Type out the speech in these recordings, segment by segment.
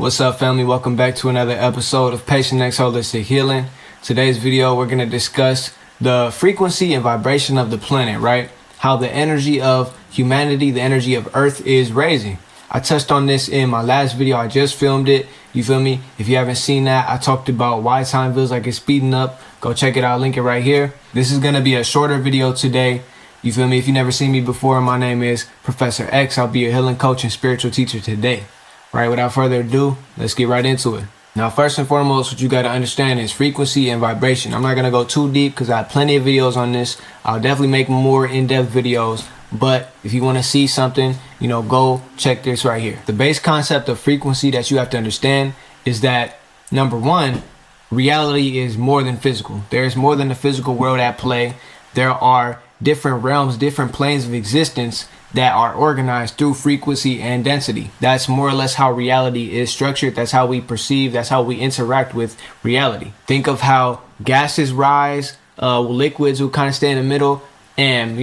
What's up, family? Welcome back to another episode of Patient X Holistic Healing. Today's video, we're going to discuss the frequency and vibration of the planet, right? How the energy of humanity, the energy of Earth is raising. I touched on this in my last video. I just filmed it. You feel me? If you haven't seen that, I talked about why time feels like it's speeding up. Go check it out. Link it right here. This is going to be a shorter video today. You feel me? If you've never seen me before, my name is Professor X. I'll be your healing coach and spiritual teacher today. Right, without further ado, let's get right into it. Now, first and foremost, what you got to understand is frequency and vibration. I'm not going to go too deep because I have plenty of videos on this. I'll definitely make more in-depth videos. But if you want to see something, go check this right here. The base concept of frequency that you have to understand is that, number one, reality is more than physical. There's more than the physical world at play. There are different realms, different planes of existence that are organized through frequency and density. That's more or less how reality is structured. That's how we perceive, that's how we interact with reality. Think of how gases rise, liquids will kind of stay in the middle, and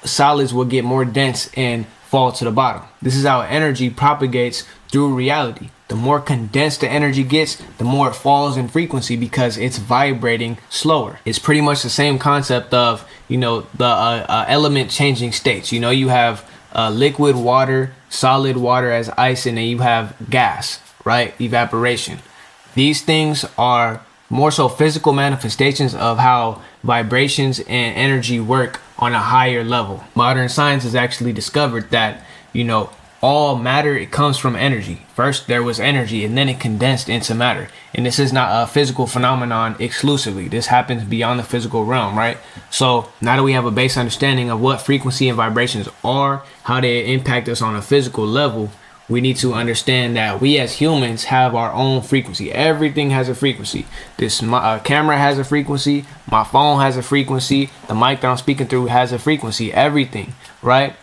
solids will get more dense and fall to the bottom. This is how energy propagates through reality. The more condensed the energy gets, the more it falls in frequency because it's vibrating slower. It's pretty much the same concept of, the element changing states. You have liquid water, solid water as ice, and then you have gas, right? Evaporation. These things are more so physical manifestations of how vibrations and energy work on a higher level. Modern science has actually discovered that, all matter, it comes from energy. First, there was energy and then it condensed into matter. And this is not a physical phenomenon exclusively. This happens beyond the physical realm, right? So now that we have a base understanding of what frequency and vibrations are, how they impact us on a physical level, we need to understand that we as humans have our own frequency. Everything has a frequency. This camera has a frequency. My phone has a frequency. The mic that I'm speaking through has a frequency. Everything, right?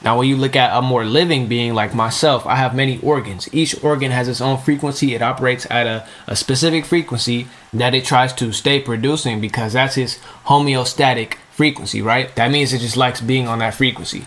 Now, when you look at a more living being like myself, I have many organs. Each organ has its own frequency. It operates at a specific frequency that it tries to stay producing because that's its homeostatic frequency, right? That means it just likes being on that frequency.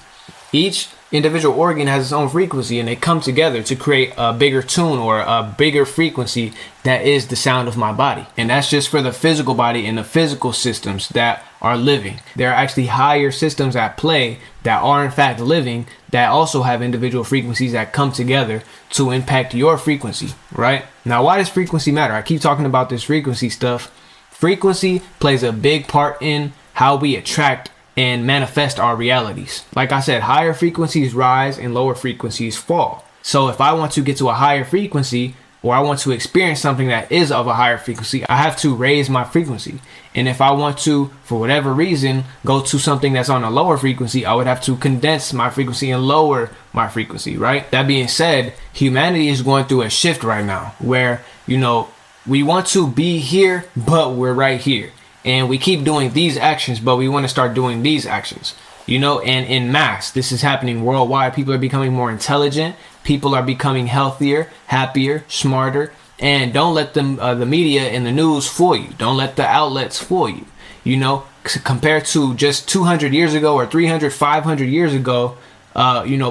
Each individual organ has its own frequency and they come together to create a bigger tune or a bigger frequency that is the sound of my body. And that's just for the physical body and the physical systems that are living. There are actually higher systems at play that are in fact living that also have individual frequencies that come together to impact your frequency, right? Now, why does frequency matter? I keep talking about this frequency stuff. Frequency plays a big part in how we attract and manifest our realities. Like I said, higher frequencies rise and lower frequencies fall. So if I want to get to a higher frequency, or I want to experience something that is of a higher frequency, I have to raise my frequency. And if I want to, for whatever reason, go to something that's on a lower frequency, I would have to condense my frequency and lower my frequency, right? That being said, humanity is going through a shift right now where, we want to be here, but we're right here. And we keep doing these actions, but we want to start doing these actions, and in mass. This is happening worldwide. People are becoming more intelligent. People are becoming healthier, happier, smarter. And don't let them, the media and the news fool you. Don't let the outlets fool you. Compared to just 200 years ago or 300, 500 years ago,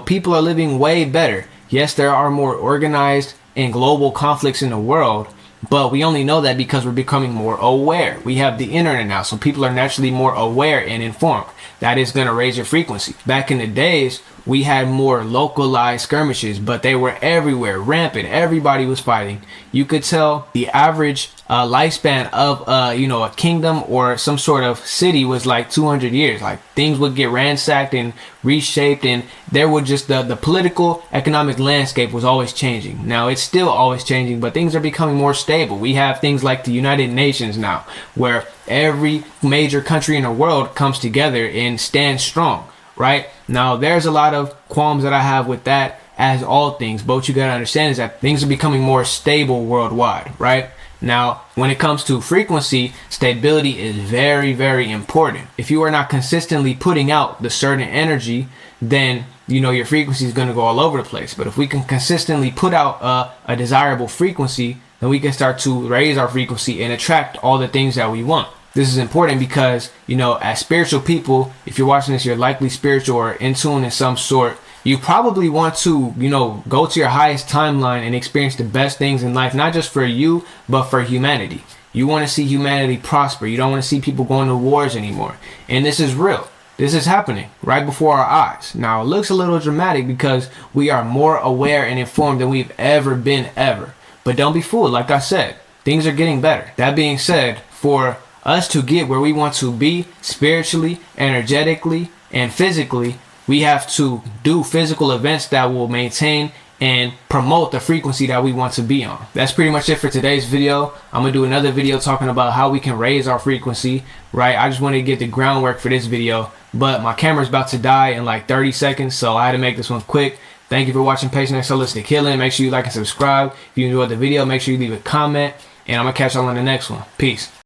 people are living way better. Yes, there are more organized and global conflicts in the world. But we only know that because we're becoming more aware. We have the internet now, so people are naturally more aware and informed. That is going to raise your frequency. Back in the days, we had more localized skirmishes, but they were everywhere, rampant. Everybody was fighting. You could tell the average lifespan of a kingdom or some sort of city was like 200 years. Like things would get ransacked and reshaped, and there would just the political economic landscape was always changing. Now it's still always changing, but things are becoming more stable. We have things like the United Nations now, where every major country in the world comes together and stands strong. Right now, there's a lot of qualms that I have with that, as all things, but what you got to understand is that things are becoming more stable worldwide. Right now, when it comes to frequency, stability is very, very important. If you are not consistently putting out the certain energy, then your frequency is going to go all over the place. But if we can consistently put out a desirable frequency, then we can start to raise our frequency and attract all the things that we want. This is important because, as spiritual people, if you're watching this, you're likely spiritual or in tune in some sort, you probably want to, go to your highest timeline and experience the best things in life, not just for you, but for humanity. You want to see humanity prosper. You don't want to see people going to wars anymore. And this is real. This is happening right before our eyes. Now, it looks a little dramatic because we are more aware and informed than we've ever been ever. But don't be fooled. Like I said, things are getting better. That being said, for us to get where we want to be spiritually, energetically, and physically, we have to do physical events that will maintain and promote the frequency that we want to be on. That's pretty much it for today's video. I'm gonna do another video talking about how we can raise our frequency, right? I just wanted to get the groundwork for this video, but my camera's about to die in like 30 seconds, so I had to make this one quick. Thank you for watching Patient X Holistic Healing. Make sure you like and subscribe. If you enjoyed the video, make sure you leave a comment, and I'm gonna catch y'all on the next one. Peace.